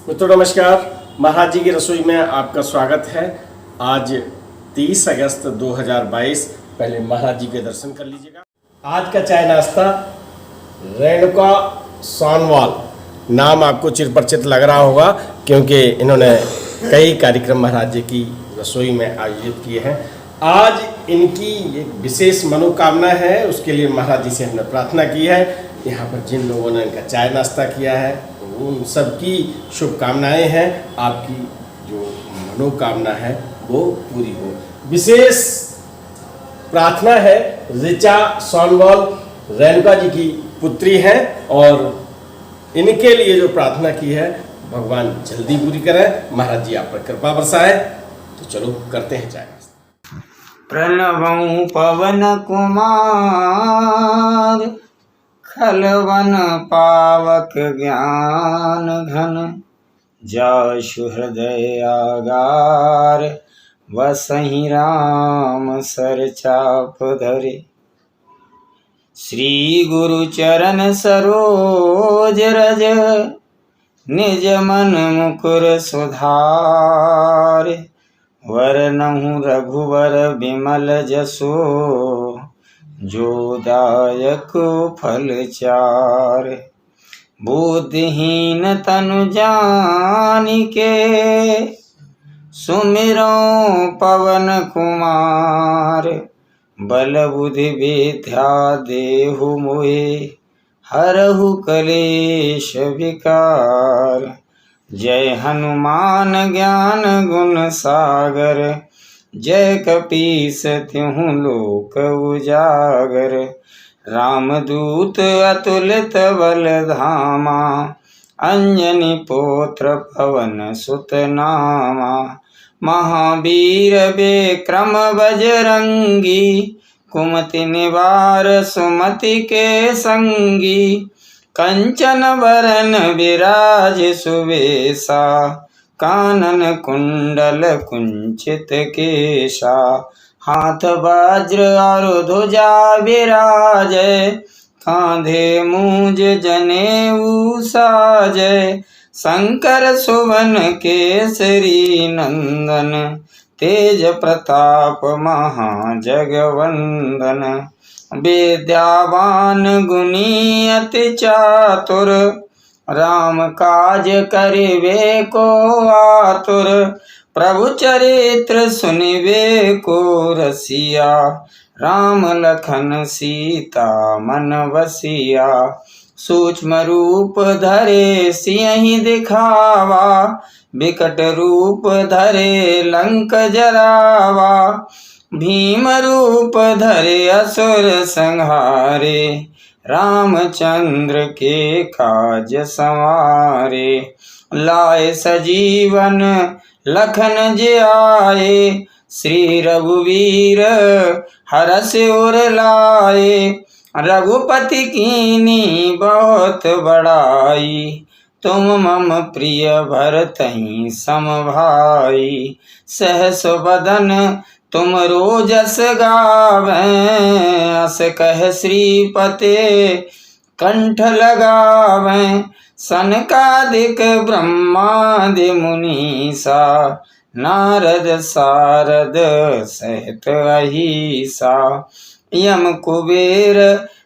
मित्रों नमस्कार। महाराज जी की रसोई में आपका स्वागत है। आज 30 अगस्त 2022। पहले महाराज जी के दर्शन कर लीजिएगा। आज का चाय नाश्ता रेणुका सोनवाल, नाम आपको चिरपरिचित लग रहा होगा क्योंकि इन्होंने कई कार्यक्रम महाराज जी की रसोई में आयोजित किए हैं। आज इनकी एक विशेष मनोकामना है, उसके लिए महाराज जी से हमने प्रार्थना की है। यहाँ पर जिन लोगों ने इनका चाय नाश्ता किया है उन सबकी शुभकामनाएं हैं। आपकी जो मनोकामना है वो पूरी हो। विशेष प्रार्थना है, ऋचा सोनवाल रेणुका जी की पुत्री हैं और इनके लिए जो प्रार्थना की है भगवान जल्दी पूरी करें। महाराज जी आप पर कृपा बरसाए। तो चलो करते हैं चाय नाश्ता। प्रणवं पवन कुमार खलवन पावक ज्ञान घन जाशु हृदय आगार वसहि राम सर चाप धरे। श्री गुरु चरण सरोज रज निज मन मुकुर सुधार। वरनहु रघुवर बिमल जसो जो दायक फल चार। बुद्धिहीन तनु जानिके सुमिरो पवन कुमार। बल बुद्धि विद्या देहु मोहे हरहु कलेश विकार। जय हनुमान ज्ञान गुण सागर जय कपीस तिहु लोक उजागर। रामदूत अतुलित बल धामा अंजनी पुत्र पवन सुत नामा। महावीर विक्रम बजरंगी कुमति निवार सुमति के संगी। कंचन बरन विराज सुवेशा कानन कुंडल कुंचित केशा। हाथ वज्र और ध्वजा विराजय कांधे मूंज जनेऊ साजय। शंकर सुवन केसरी नंदन तेज प्रताप महाजगवंदन। विद्यावान गुणी अति चातुर राम काज करिबे को आतुर। प्रभु चरित्र सुनिबे को रसिया राम लखन सीता मन बसिया। सूक्ष्म रूप धरे सियहि दिखावा विकट रूप धरे लंक जरावा। भीम रूप धरे असुर संहारे रामचंद्र के काज संवारे। लाए सजीवन लखन जियाए श्री रघुवीर हरष उर लाए। रघुपति कीनी बहुत बड़ाई तुम मम प्रिय भरतहि सम भाई। सहस बदन तुम रोजस गावें अस कह श्रीपते कंठ लगावें। सनकादिक ब्रह्मादि मुनीसा नारद सारद सहित अहिसा। यम कुबेर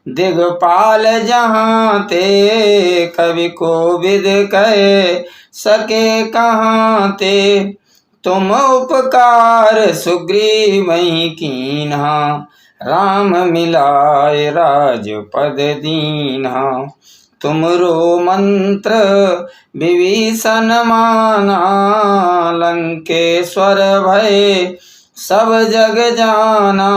दिगपाल जहाँ ते कवि कोविद कह सके कहाँ ते। तुम उपकार सुग्रीवहि कीन्हा राम मिलाए राजपद दीन्हा। तुमरो मंत्र विभीषण माना लंकेश्वर भय सब जग जाना।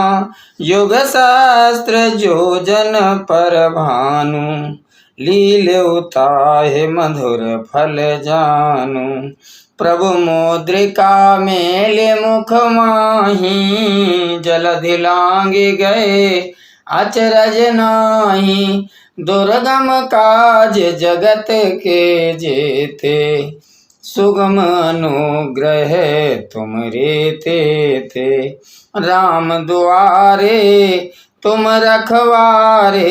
युग शास्त्र जो जन पर भानु लील्योताहि मधुर फल जानु। प्रभु मुद्रिका मेले मुख माही जलधि लांघि गए अचरज नाही। दुर्गम काज जगत के जेते सुगम अनुग्रह तुम रे ते। राम दुआरे तुम रखवारे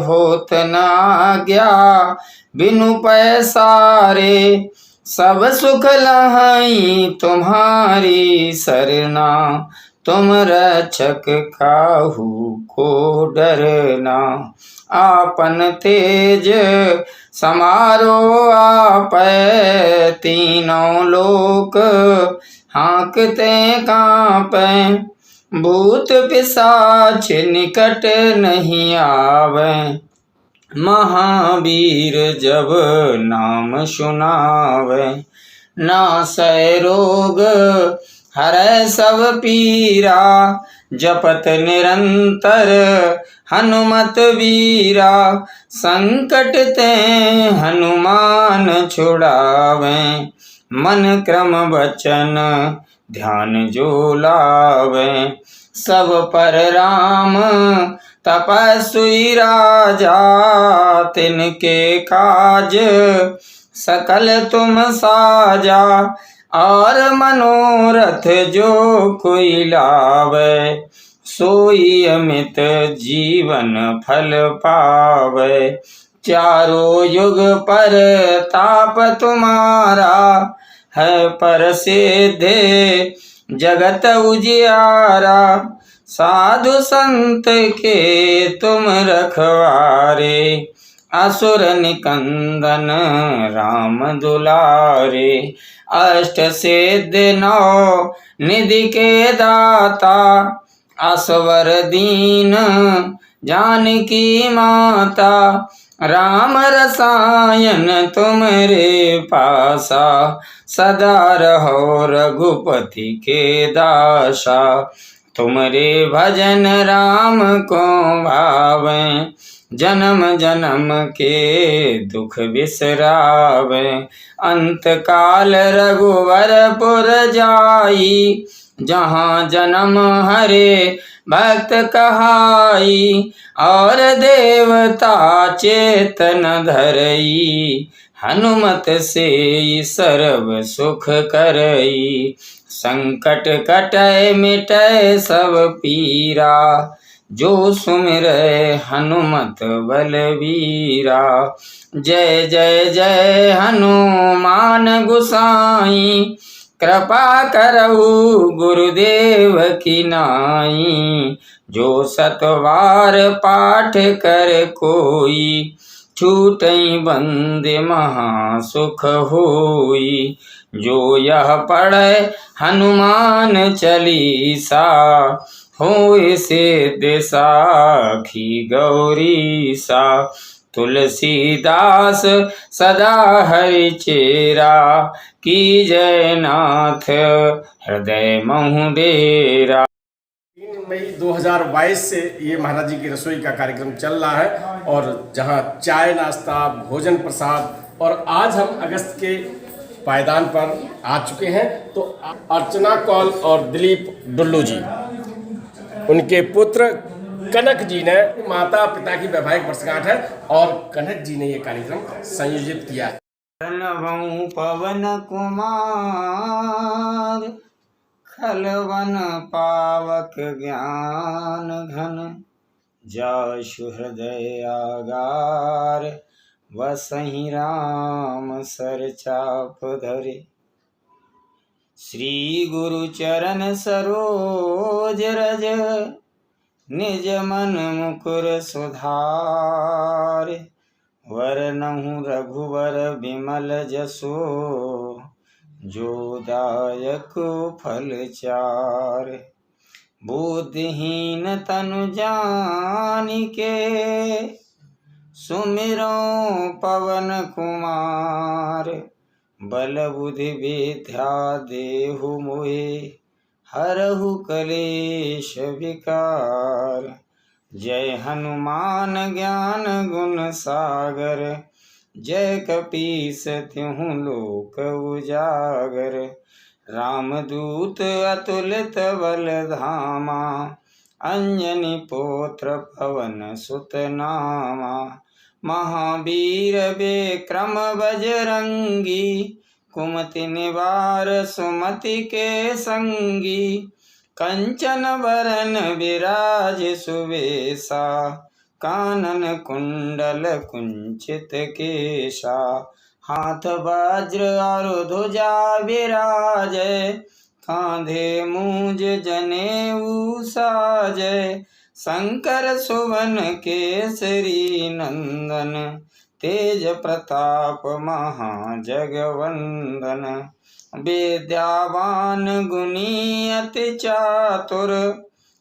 होत न आज्ञा बिनु पैसारे। सब सुख लहाई तुम्हारी सरना, तुम रक्षक काहू को डरना। आपन तेज समारो आपै, तीनों लोक हाँकते कांपै। भूत पिशाच निकट नहीं आवे, महावीर जब नाम सुनावे। नासै रोग हरै सब पीरा, जपत निरंतर हनुमत वीरा। संकट ते हनुमान छुड़ावे, मन क्रम वचन ध्यान जो लावे। सब पर राम तपस्वी राजा, तिनके काज सकल तुम साजा। और मनोरथ जो कोई लावे, सोई अमित जीवन फल पावे। चारों युग पर ताप तुम्हारा, है प्रसिद्ध जगत उजियारा। साधु संत के तुम रखवारे, असुर निकंदन राम दुलारे। अष्ट सिद्धि नौ निधि के दाता, असवर दीन जानकी माता। राम रसायन तुमरे पासा, सदा रहो रघुपति के दासा। तुमरे भजन राम को भावें, जन्म जन्म के दुख बिसरावे। अंत काल रघुवरपुर जाई, जहाँ जन्म हरे भक्त कहाई। और देवता चेतन धरई, हनुमत से सर्व सुख करई। संकट कटै मिटै सब पीरा, जो सुमिरै हनुमत बलवीरा। जय जय जय हनुमान गुसाई, कृपा करहु गुरुदेव की नाई। जो सतवार पाठ कर कोई, छूटई बंदे महा सुख होई। जो यह पढ़े हनुमान चालीसा, होय सिद्धि साखी गौरीसा। तुलसीदास सदा हरि चेरा, की जय नाथ हृदय महु डेरा। 3 मई 2022 से ये महाराज जी की रसोई का कार्यक्रम चल रहा है, और जहां चाय नाश्ता भोजन प्रसाद। और आज हम अगस्त के पायदान पर आ चुके हैं। तो अर्चना कौल और दिलीप डुल्लू जी, उनके पुत्र कनक जी ने, माता पिता की वैवाहिक वर्षगांठ है, और कनक जी ने ये कार्यक्रम संयोजित किया है। पवन कुमार, खलवन पावक ज्ञान घन। जासु हृदय आगार, वसहि राम सर चाप धरे। श्री गुरु चरण सरोज रज, निज मन मुकुर सुधार। वरनहु रघुवर बिमल जसो, जो दायक फल चार। बुद्धिहीन तनु जानिके, सुमिरो पवन कुमार। बल बुद्धि विद्या देहु मोहे, हरहु कलेश विकार। जय हनुमान ज्ञान गुण सागर, जय कपीस तिहुँ लोक उजागर। रामदूत अतुलित बल धामा, अंजनी पुत्र पवन सुत नामा। महावीर विक्रम बजरंगी, कुमति निवार सुमति के संगी। कंचन बरन विराज सुवेशा, कानन कुंडल कुंचित केशा। हाथ वज्र और ध्वजा विराजय, कांधे मूज जनेऊ साजय। शंकर सुवन केसरी नंदन, तेज प्रताप महाजगवंदन। विद्यावान गुणी अति चातुर,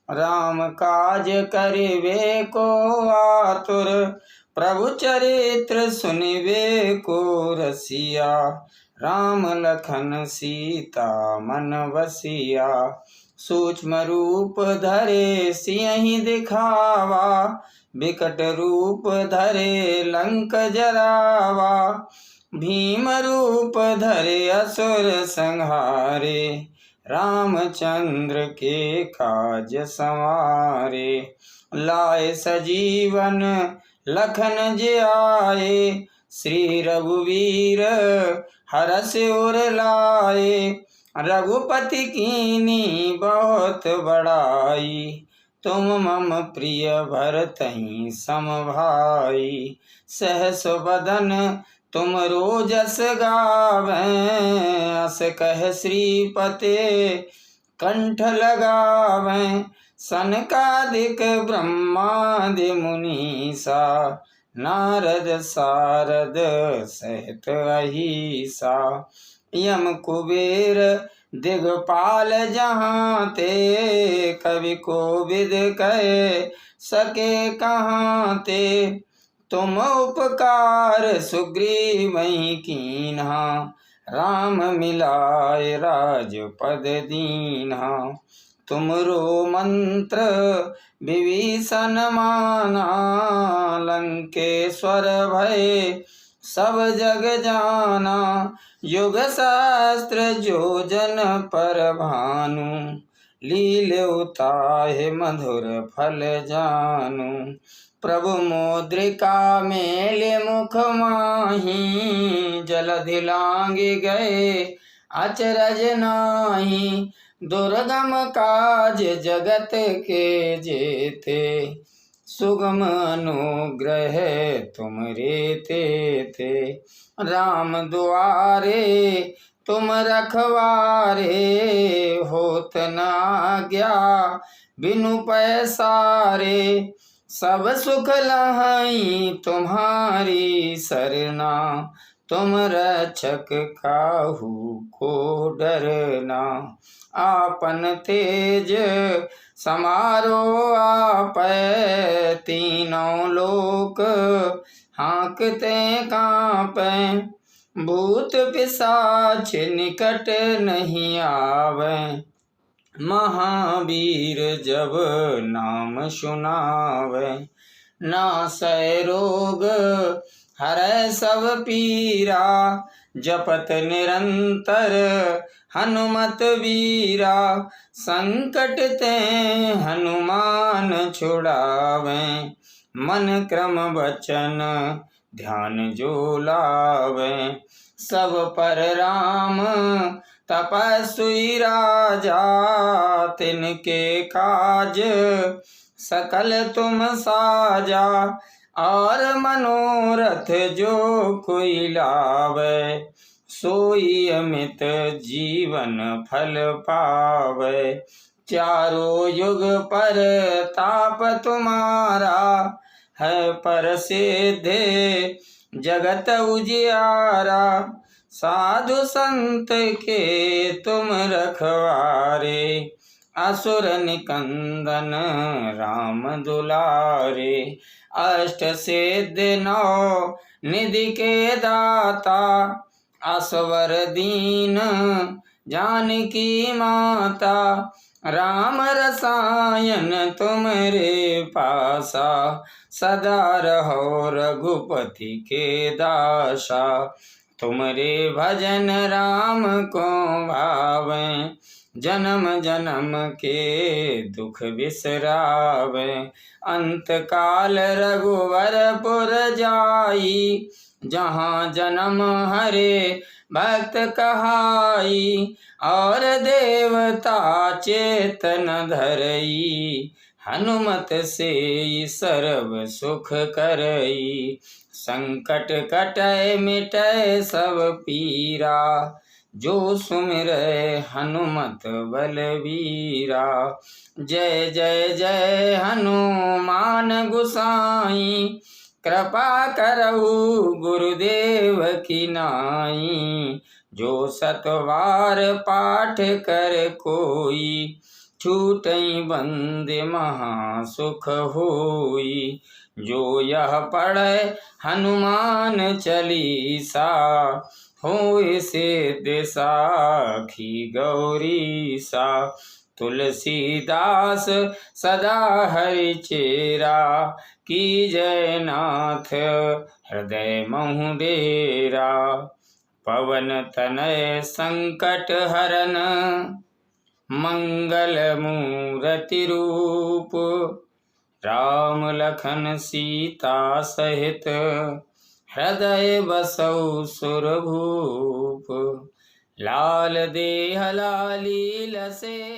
राम काज करिबे को आतुर। प्रभु चरित्र सुनिबे को रसिया, राम लखन सीता मन बसिया। सूक्ष्म रूप धरे सियहि दिखावा, विकट रूप धरे लंक जरावा। भीम रूप धरे असुर संहारे, रामचंद्र के काज संवारे। लाए सजीवन लखन जियाए, श्री रघुवीर हरष उर लाए। रघुपति कीनी बहुत बड़ाई, तुम मम प्रिय भरतहि सम भाई। सहस बदन तुम रोजस गावें, अस कह श्रीपते कंठ लगावें। सनकादिक ब्रह्मादि मुनीसा, नारद सारद सहित अहिसा। यम कुबेर दिगपाल जहाँ ते, कवि कोविद कह सके कहाँ ते। तुम उपकार सुग्रीवहि कीन्हा, राम मिलाए राजपद दीन्हा। तुमरो मंत्र विभीषण माना, लंकेश्वर भय सब जग जाना। युग शास्त्र जोजन पर भानु, लील्योताहि मधुर फल जानु। प्रभु मुद्रिका मेले मुख माही, जलधि लांघि गए अचरज नाही। दुर्गम काज जगत के जेते, सुगम अनुग्रह तुमरे तेते। राम दुआरे तुम रखवारे, होत न आज्ञा बिनु पैसारे। सब सुख लहई तुम्हारी सरना, तुम रक्षक काहू को डरना। आपन तेज समारो आपै, तीनों लोक हाँकते कांपै। भूत पिशाच निकट नहीं आवे, महावीर जब नाम सुनावे। नासै रोग हरै सब पीरा, जपत निरंतर हनुमत वीरा। संकट ते हनुमान छुड़ावे, मन क्रम वचन ध्यान जो लावे। सब पर राम तपस्वी राजा, तिनके काज सकल तुम साजा। और मनोरथ जो कोई लावे, सोई अमित जीवन फल पावे। चारों युग पर ताप तुम्हारा, है प्रसिद्ध जगत उजियारा। साधु संत के तुम रखवारे, असुर निकंदन राम दुलारे। अष्ट सिद्धि नौ निधि के दाता, असवर दीन जानकी माता। राम रसायन तुमरे पासा, सदा रहो रघुपति के दासा। तुमरे भजन राम को भावें, जन्म जन्म के दुख बिसरावे। अंत काल रघुवरपुर जाई, जहाँ जन्म हरे भक्त कहाई। और देवता चेतन धरई, हनुमत से सर्व सुख करई, संकट कटै मिटै सब पीरा, जो सुमिरै हनुमत बलवीरा। जय जय जय हनुमान गोसाई, कृपा करहु गुरुदेव की नाई। जो सतवार पाठ कर कोई, छूटई बंदे महासुख होई। जो यह पढ़ै हनुमान चालीसा, होय सिद्धि साखी गौरीसा। तुलसीदास सदा हरिचेरा, की जय नाथ हृदय महु डेरा। पवन तनय संकट हरन, मंगल मूरति रूप। राम लखन सीता सहित, हृदय बसौ सुरभूप। लाल देह लाली लसे,